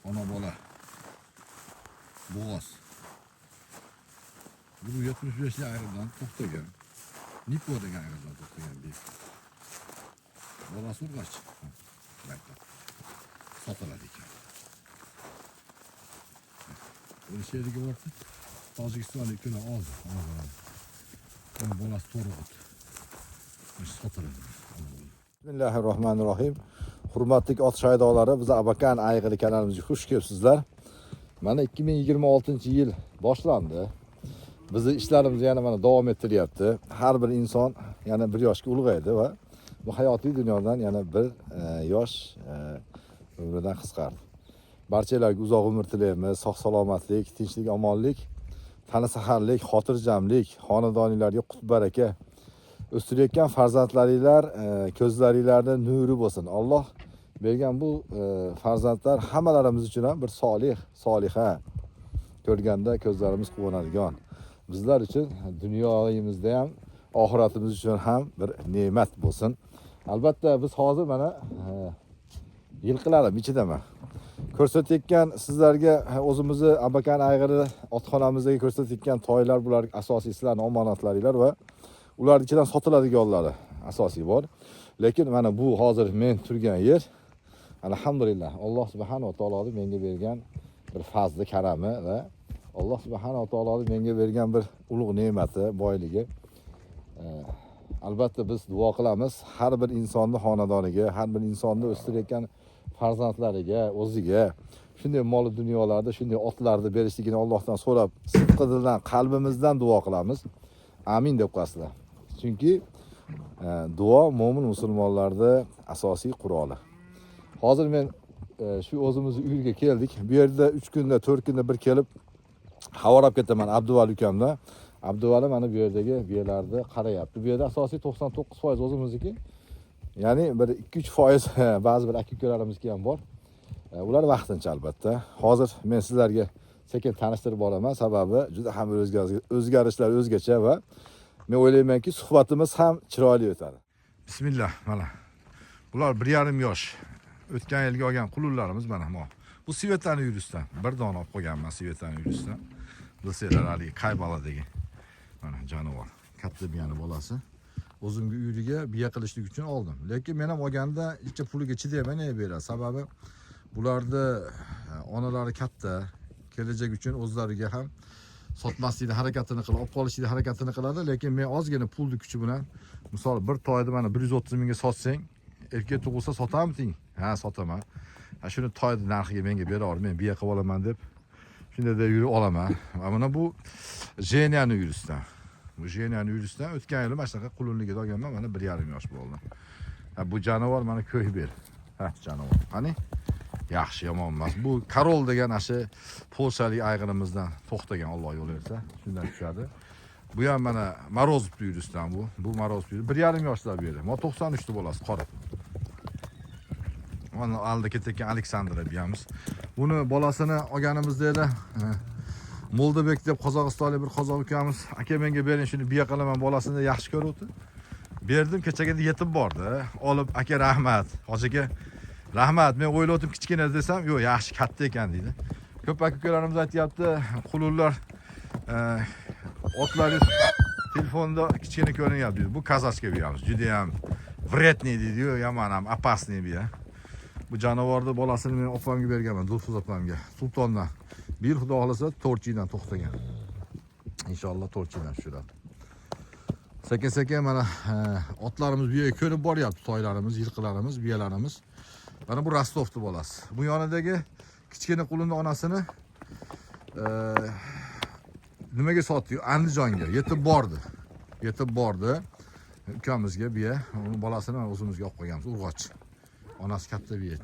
Ana bola. Boğaz. Bu 75'li ayrıdan to'xtagan. Nipo degan ayrıdan to'xtagan deydi. Bolasi urg'ach. Sotiladi ekan. Buni sheriga bordi. Tojikistonlik kuni oldi. Buni bolasi to'rg'ut. Sotiladi. Bismillahirrohmanirrohim. Hurmatli ot shaydolari, biz Abakan ayg'ili kanalimizga xush kelibsizlar. Mana 2026-yil boshlandi. Bizning ishlarimiz yana mana davom ettiryapti. Har bir inson yana bir yoshga ulg'aydi va bu hayotiy dunyodan yana bir yosh umridan qisqardi. Barchalarga uzoq umr tilaymiz, sog' salomatlik, tinchlik, omonlik, tana saharlik, xotirjamlik, xonadoninglarga qut baraka. O'stirayotgan farzandlaringlar ko'zlaringlarda nuri bo'lsin. Alloh bergan bu farzandlar hammalarimiz uchun ham bir solih, soliha. Ko'rganda ko'zlarimiz quvonadigan. Bizlar uchun dunyoyimizda ham, oxiratimiz uchun ham bir ne'mat bo'lsin. Albatta biz hozir mana yilqilarim ichidaman. Ko'rsatayotgan sizlarga o'zimizni Abakan ayg'iri otxonamizdagi ko'rsatayotgan toylar, bular asosiy sizlarning omonatlaringlar va ular ichidan sotiladiganlari asosiy bor. Lekin mana bu hozir men turgan yer, alhamdulillah, Alloh subhanahu va taoloning menga bergan bir fazli karami va Alloh subhanahu va taoloning menga bergan bir ulug' ne'mati, boyligi. Albatta biz duo qilamiz har bir insonning xonadoniga, har bir insonni o'stirayotgan farzandlariga, o'ziga shunday mol dunyolarda, shunday otlarni berishligini Allohdan so'rab, sidqidildan, qalbimizdan duo qilamiz. Amin deb qo'yasizlar. Chunki duo mo'min musulmonlarning asosiy quroli. Hozir men shu o'zimizning uyga keldik. Bu yerda 3 kunda, 4 kunda bir kelib havorab ketaman Abduvali ukamda. Abduvali mana bu yerdagi biyalarni qarayapti. Bu yerda asosiy 99% o'zimizniki. Ya'ni bir 2-3% ba'zi bir aka-ukalarimizniki ham bor. Ular vaqtincha albatta. Hozir men sizlarga sekin tanishtirib boraman. Sababi juda ham o'zgarishlar o'zgacha va men o'ylaymanki suhbatimiz ham chiroyli o'tadi. Bismillah, mana. Bular 1,5 yosh. O'tgan yilga olgan qulunlarimiz mana bu. Bu Svetani yuristdan. Bir dona olib qo'yganman Svetani yuristdan. Bilsanglar, hali qaybaladagi. Mana jonivor. Katta biyani bolasi. O'zimga uyliga biya qilishlik uchun oldim. Lekin men ham olganda ichcha puliga chidayman beradi. Sababi bularda onalari katta, kelajak uchun o'zlariga ham sotmaslikni harakatini qilib, olib qolishlikni harakatini qiladi. Lekin men ozgina pulni kuchi bilan, misol bir toyni mana 130 mingga sotsang, erkak tug'ilsa sotamiding? Ha, sotaman. Ha, shuni toyni narxiga menga beraver, men biya qilib olaman deb shunday deb yurib olaman. Mana bu Jeniyani yuristdan. Bu Jeniyani yuristdan o'tgan yil mana shunaqa qulunligiga olganman, mana 1,5 yosh bo'ldi. Ha, bu jonivor mana ko'y ber. Ha, jonivor. Qani? Yaxshi, yomon emas. Bu Karol degan ashi polshalik ayg'irimizdan to'xtagan, Alloh yo'l bersa, shundan tushadi. Bu ham mana Morozov yuristdan bu. Bu Morozov yurist. 1,5 yoshlar bu yerda. Mo 93 bolasi qora. Mana alda ketayotgan Aleksandra biyamiz. Buni bolasini olganimizda edi. Moldobek deb Qozog'istonlik bir qozoq ukamiz, aka menga bering, shuni biya qilaman, bolasini yaxshi ko'ruvdi. Berdim, kechagida yetib bordi. Olib, aka rahmat. Hoji aka rahmat, men o'yladim kichkina desam, yo'q, yaxshi katta ekan deydi. Ko'p aka-ukalarimiz aytayapti, qulunlar otlaringiz telefonda kichkina ko'rinyapti deydi. Bu kazachka biyamiz, juda ham vredniy deydi-yu, yomon ham opasniy biya. Bu jonivorni bolasini men opamga berganman, Dilso'z opamga. Sultondan. Bir yil xudo xolasa 4 yildan to'xtagan. Inshaalloh 4 yildan tushiradi. Sekin-sekin mana otlarimiz bu yerga ko'rib boryapti, toylarimiz, yilqilarimiz, biyalarimiz. Mana bu Rostovni bolasi. Bu yonidagi kichkina qulunning onasini nimaga sotdi? Andijonga yetib bordi. Yetib bordi. Ukamizga biya, uning bolasini o'zimizga olib qo'yganmiz, urg'och. Onasi katta biya.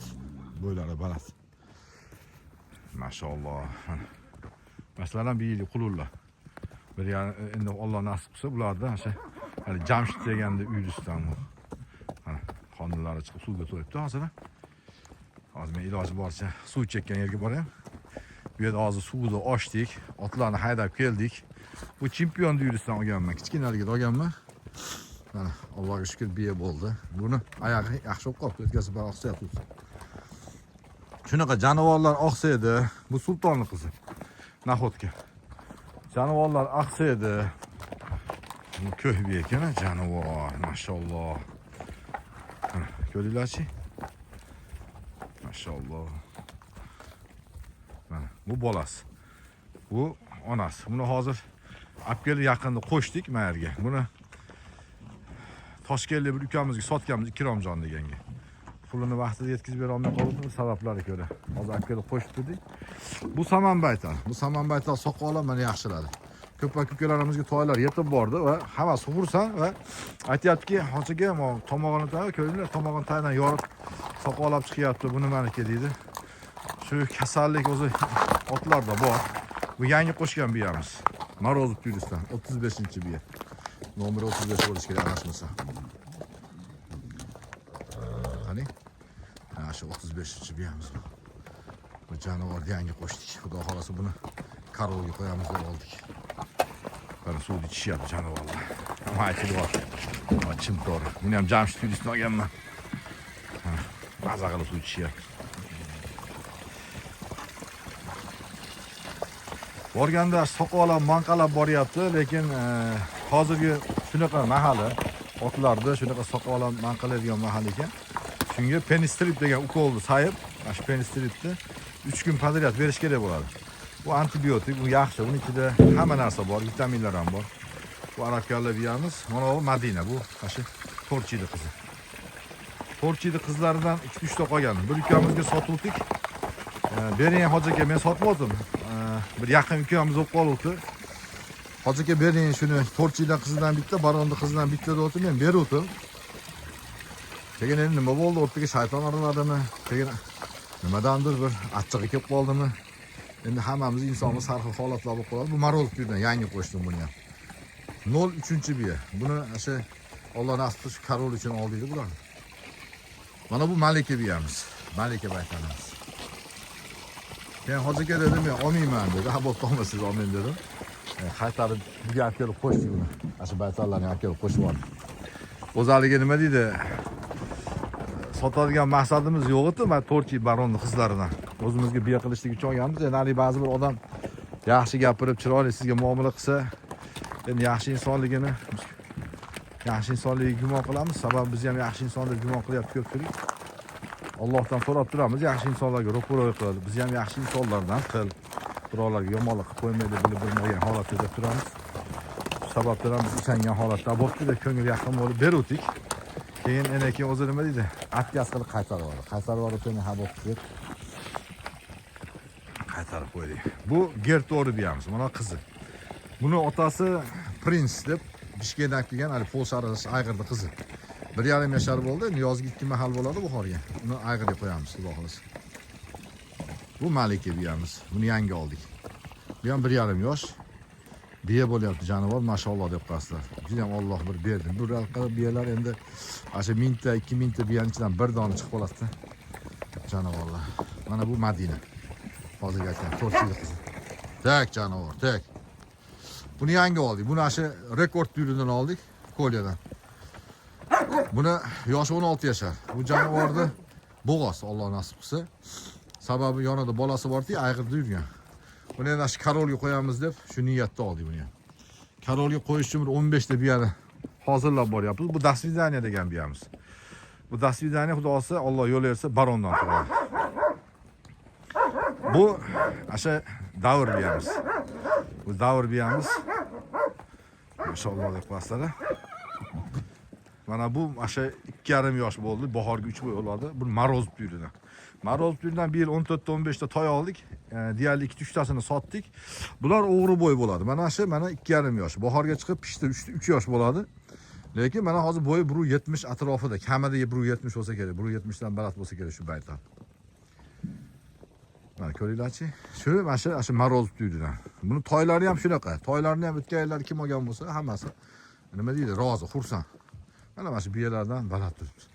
Bo'ylari baland. Maşallah. Masalan bir yil qulunlar. Bir yani endi Alloh nasib qilsa bularda hani Jamshid deganda uylisdan bu. Xonalari chiqib suvga to'yibdi hozir. Hozir men iloji boricha suv chekkan yerga boraman. Bu yerda hozir suvni ochdik, otlarni haydab keldik. Bu chempion uylisdan olganman, kichkinaligida olganman. Mana Allohga shukr biya bo'ldi. Buni oyog'i yaxshi bo'lib qolibdi, o'tkazib oqsayapti. Shunaqa jonivorlar oqsa edi. Bu sultonning qizi. Naxotga. Jonivorlar oqsa edi. Bu ko'hbi ekan, jonivor, maşalloh. Ko'ringlarchi? Maşalloh. Mana bu bolasi. Bu onasi. Buni hozir olib kelib yaqinda qo'shdik mayerga. Buni Toshkentlik bir ukamizga sotganmiz Ikromjon deganga. Pulini vaqtida yetkazib bera olmay qoldim sabablariga ko'ra. Hozir olib kelib qo'shib dedik. Bu saman baytal. Bu saman baytal soqolam meni yaxshiladi. Ko'ppak ukalarimizga toylar yetib bordi va hammasi xursand va aytayaptiki, "Hojiga, tomog'ini tag'i ko'ringlar, tomog'ini tag'idan yorib soqolab chiqyapti. Bu nimaniki?" deydi. Shu kasallik o'zi otlarda bor. Bu yangi qo'shgan biyamiz. Marozov Turistan 35-biya. Nomeri 35 bo'lishi kerak adashmasa. Qani? Ana shu 35-biyamiz. Bu jonivorni yangi qo'shdik. Xudo xolasa buni karolga qo'yamiz deb oldik. Mana suvni ichishyapti jonivorlar. Hamma aytib bor. Chimtor. Buni ham Jamshid Turisdan olganman. Maza qilib suv ichishyapti. Borganda soqolab, manqalab boryapti, lekin hozirgi shunaqa mahali otlarda shunaqa soqolab, manqalaydigan mahal ekan. Shunga penistrip degan ukolni sayib, mana shu penistripni 3 kun podrяд berish kerak bo'ladi. Bu antibiotik, bu yaxshi. Uning ichida hamma narsa bor, vitaminlar ham bor. Bu arakallar biyamiz. Mana bu Madina, bu shu Torchiydi qizi. Torchiydi qizlaridan 2-3 ta qolgan. Bir ukamizga sotuvdik. Bering hojiga, men sotmadim. Bir yaqin ukamiz bo'lib qolibdi. Hojiga bering shuni Torchiydan qizidan bitta, Baronni qizidan bitta deb men beruvdim. Keyin endi nima bo'ldi? O'rtaga shayton araladimi? Keyin nimadandir bir achchig'i kelib qoldimi? Endi hammamiz insonning sarxil holatlar bo'lib qoladi. Bu Marozovdan yangi qo'shdim buni ham. 03-biya. Buni o'sha Alloh nasib qilsa Karol uchun oldik bular. Mana bu Malika biyamiz. Malika baytalamiz. Keyin hojiga dedim, men olmayman dedi. Ha, bo'pti, olmasiz olmayman dedim. Qaytarib bizga olib kelib qo'shdik buni. Shu baytallarni olib kelib qo'shib oldik. O'zaliga nima deydi? Sotadigan maqsadimiz yo'q edi, men Torchiy baronni qizlaridan. O'zimizga biya qilishlik uchun olganmiz. Endi hali ba'zi bir odam yaxshi gapirib, chiroyli sizga muomala qilsa, endi yaxshi insonligini gumon qilamiz. Sababi biz ham yaxshi insonlar gumon qilyapti ko'pchilik. Allohdan so'rab turamiz, yaxshi insonlarga ro'poro'y qil. Biz ham yaxshi insonlardan qil. Birovlarga yomonlik qilib qo'ymaydi, bilib-bilmagan holatda deb turamiz. Sababdan ham biz ishongan holatda bo'libdi deb ko'ngil yaqin bo'lib beruvdik. Keyin keyin o'zi nima deydi? Atkaz qilib qaytarib yubordi. Qaytarib yuborib keyin ha bo'pti deb qaytarib qo'ydik. Bu Gertori biyamiz, mana qizi. Buni otasi Prins deb Bishkekdan kelgan, hali Polsharish ayg'irdi qizi. 1,5 yashar bo'ldi. Endi yozgi 2 mahal bo'ladi Buxorga. Uni ayg'irga qo'yamiz, xudo xolasa. Bu Malika biyamiz. Buni yangi oldik. Bu ham 1,5 yosh. Biya bo'lyapti jonivor, mashalloh deb qo'yasizlar. Juda ham Alloh bir berdi. Bu raqam biyalar endi asha 1000 ta, 2000 ta biyaning ichidan bir dona chiqib qoladi. Jonivorlar. Mana bu Madina. Hozirga aytgan Torchiydi qizi. Tak jonivor, tak. Buni yangi oldik. Buni asha rekord turidan oldik, Kolyadan. Buni yoshi 16 yashar. Bu jonivorni bo'g'os, Alloh nasib qilsa. Sababi yonida bolasi bor-ku, ayg'irda yurgan. Buni endi shu Karolga qo'yamiz deb shu niyatda oldik buni ham. Karolga qo'yish uchun 15 ta biyani hozirlab boryapmiz. Bu Dasvidaniya degan biyamiz. Bu Dasvidaniya xudo olsa, Alloh yo'l bersa Barondan tug'adi. Bu asha davr biyamiz. Bu davr biyamiz. Maşalloh deb qo'yasizlar. Mana bu asha 2,5 yosh bo'ldi, bahorga 3 oy bo'ladi. Bu Marozov turidan. Marozov turidan bir yil 14 ta 15 ta toy oldik. Deyarli 2-3 tasini sotdik. Bular o'g'ri bo'y bo'ladi. Mana shu 2,5 yosh. Bahorga chiqib pishdi 3 yosh bo'ladi. Lekin mana hozir bo'yi 170 atrofida. Kamida 170 bo'lsa kerak. 170 dan baland bo'lsa kerak shu baytal. Mana ko'ringlarchi. Shu Marozov turidan. Buni toylari ham shunaqa. Toylarni ham o'tgan yillar kim olgan bo'lsa, hammasi nima deydi? Rozi, xursand. Mana shu biyalardan baland turibmiz.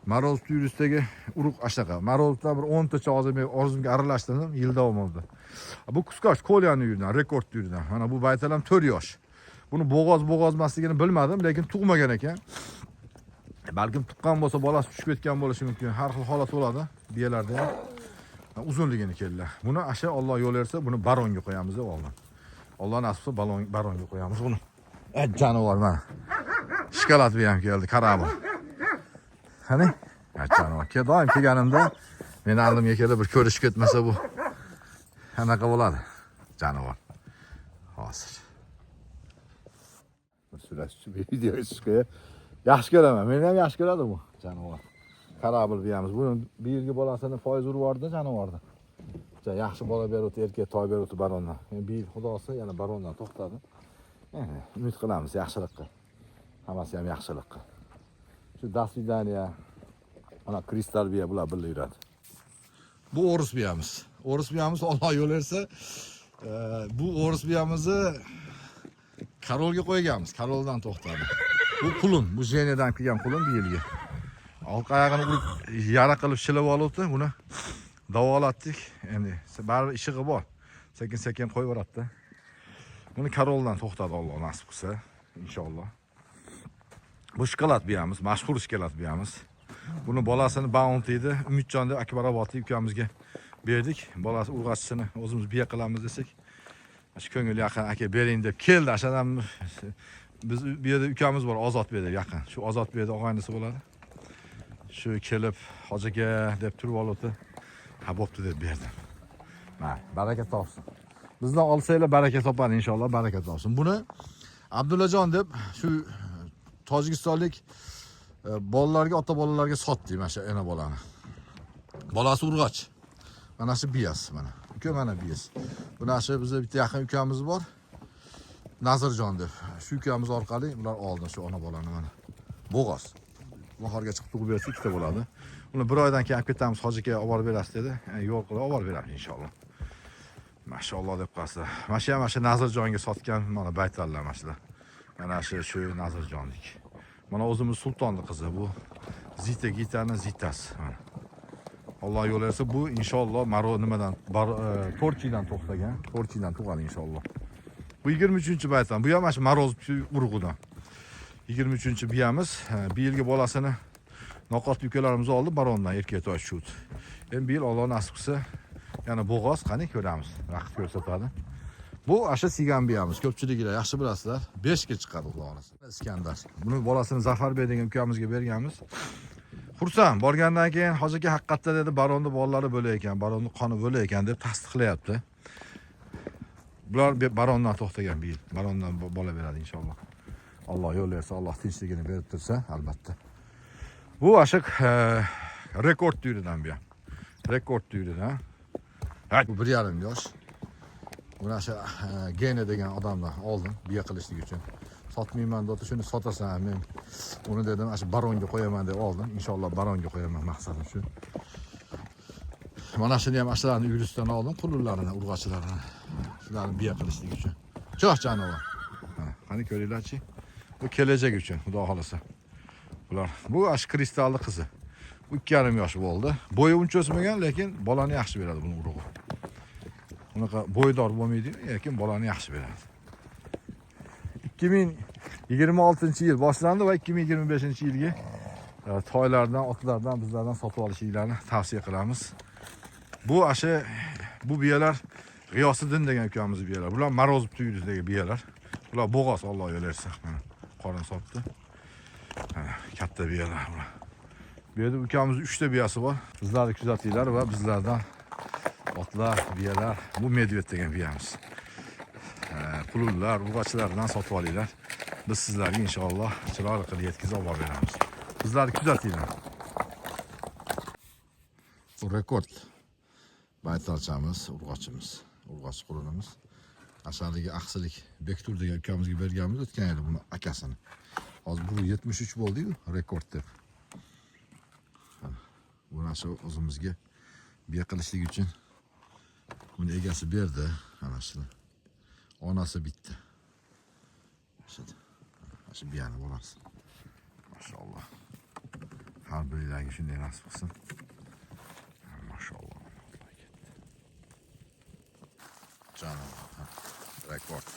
Marozov turisdagi urug' ashaqa. Marozovdan bir 10 tacha hozir men orzumga aralashtirdim, yil davomida. Bu Kuskosh Kolyani yuridan, rekord yuridan. Mana bu baytal ham 4 yosh. Buni bo'g'ozmasligini bilmadim, lekin tug'magan ekan. Balkim tuqqan bo'lsa, bolasi tushib ketgan bo'lishi mumkin. Har xil holat bo'ladi biyalarda ham. Uzunligini keldi. Buni asha Alloh yo'l bersa, buni baronga qo'yamiz deb oldim. Alloh nasib qilsa baronga qo'yamiz buni. Jonivor mana. Shikolat ham keldi, qarab. Qani? Jonivor. Doim kelganimda meni oldimga kelib bir ko'rishib ketmasa bu qanaqa bo'ladi? Jonivor. Hozir. Surachi video chiqishga yaxshi ko'raman. Meni ham yaxshi ko'radi bu jonivor. Qarabul biyamiz. Buni bir yilga bolasini foiz urvordi jonivorda. Yaxshi bola berib erkak toy berib barondan. Bir yil xudosi yana barondan to'xtadi. Umid qilamiz yaxshilikqa. Hammasi ham yaxshilikqa. Shu dasvidaniya ana kristal biya bular birga yuradi. Bu o'ris biyamiz. O'ris biyamiz Alloh yo'l bersa, bu o'ris biyamizni Karolga qo'yganmiz. Karoldan to'xtadi. Bu qulun, bu jenedan kelgan qulun bir yilga. Orqa oyog'ini urib, yara qilib shilib olibdi. Buni davolatdik. Endi baribir ishig'i bor. Sekin-sekin qo'yaveradi. Buni Karoldan to'xtadi Alloh nasib qilsa, inshaalloh. Bu shikolat biyamiz, mashhur shikolat biyamiz. Buni bolasini Bounty edi, Umidjon deb Akbarobodlik ukamizga berdik. Bolasi urg'achisini o'zimiz biya qilamiz desak, shu ko'ngil yaqin aka bering deb keldi. Ashadan biz bu yerda ukamiz bor, Ozodbek deb yaqin. Shu Ozodbekning og'aynisi bo'ladi. Shu kelib hojiga deb turib olibdi. Ha bo'pti deb berdim. Mana baraka topsin. Bizdan olsanglar baraka topadi inshaalloh, baraka topsin. Buni Abdullajon deb shu tojikistonlik bolalarga, ota bolalarga sotdik mana shu ena bolani. Bolasi urg'ach. Mana shu biyas mana. Uka mana biyas. Buni shu bizda bitta yaqin ukamiz bor. Nazirjon deb. Shu ukamiz orqali ular oldi shu ona bolani mana. Bo'g'oz. Bahorga chiqib tug'ib bersa ikkita bo'ladi. Uni bir oydan keyin olib ketamiz, hojiga olib borib berasiz dedi. Yo'q qilib olib borib beramiz inshaalloh. Mashalloh deb qolsa. Mana shu Nazirjonga sotgan mana baytallar mana shular. Mana shu Nazirjonlik. Mana o'zimiz sultonning qizi bu. Zita gitani zitasi mana. Alloh yo'l bersa bu inshaalloh maro nimadan Torchidan to'xtagan. Torchidan tug'adi inshaalloh. Bu 23-baytam. Bu ham mana shu Maroz urug'idan. 23-biyamiz. Bir yilga bolasini noqot ukalarimiz oldi barondan erkak toy shut. Endi bir yil Alloh nasib qilsa yana bo'g'oz qani ko'ramiz. Vaqt ko'rsatadi. Bu asha sigan biyamiz. Ko'pchiliklar yaxshi bilasizlar. 5 ga chiqadi xudo xolasa. Iskandar. Buni bolasini Zafarbek degan ukamizga berganmiz. Xursand, borgandan keyin hojiga haqiqatda dedi baronni bolalari bo'lar ekan, baronni qoni bo'lar ekan deb tasdiqlayapti. Bular barondan to'xtagan bir yil. Barondan bola beradi inshaalloh. Alloh yo'l bersa, Alloh tinchligini berib tursa, albatta. Bu ashiq rekord turidan bu. Rekord turidan. Bu 1,5 yosh. Buni asha Gene degan odamlar oldim biya qilishlik uchun. Sotmayman deb shuni sotasan men. Uni dedim asha baronga qo'yaman deb oldim. Inshaalloh baronga qo'yaman maqsadim shu. Mana shuni ham ashalarni yuristdan oldim, qulunlarini, urg'achilarini. Shularni biya qilishlik uchun. Cho'q jonivor. Qani ko'ringlarchi. Bu kelajak uchun, xudo xolasa. Bular bu ash kristalli qizi. 2,5 yosh bo'ldi. Bo'yi uncha o'smagan, lekin bolani yaxshi beradi buni urug'i. Unaqa bo'ydor bo'lmaydi, lekin bolani yaxshi beradi. 2026-yil boshlandi va 2025-yilga toylardan, otlardan, bizlardan sotib olishinglarni tavsiya qilamiz. Bu asha bu biyalar G'iyosiddin degan ukamiz biyalar. Bular Marozov tuyuridagi biyalar. Bular bo'g'oz Alloh yo'l bersa. Mana qorin sotdi. Katta biyalar bular. Bu yerda ukamiz 3 ta biyasi bor. Bizlarni kuzatinglar va bizlardan otlar, biyalar, bu medved degan biyamiz. Qulunlar, urg'achilardan sotib olinglar. Biz sizlarga inshaalloh chiroyli qilib yetkazib olib beramiz. Bizlarni kuzatinglar. Bu rekord. Baytalchamiz, urg'achimiz, urg'achi qulunimiz. Asharligi Aqsilik Bektur degan ukamizga berganmiz o'tgan yil buni akasini. Hozir bu 73 bo'ldi-yu, rekord deb. Buni shu o'zimizga biya qilishlik uchun buni egasi berdi, ana shuni. Onasi bitdi. Shu biyani bolasi. Maşallah. Har birilarga shunday nasib qilsin. Maşallah. Canım. Rekord.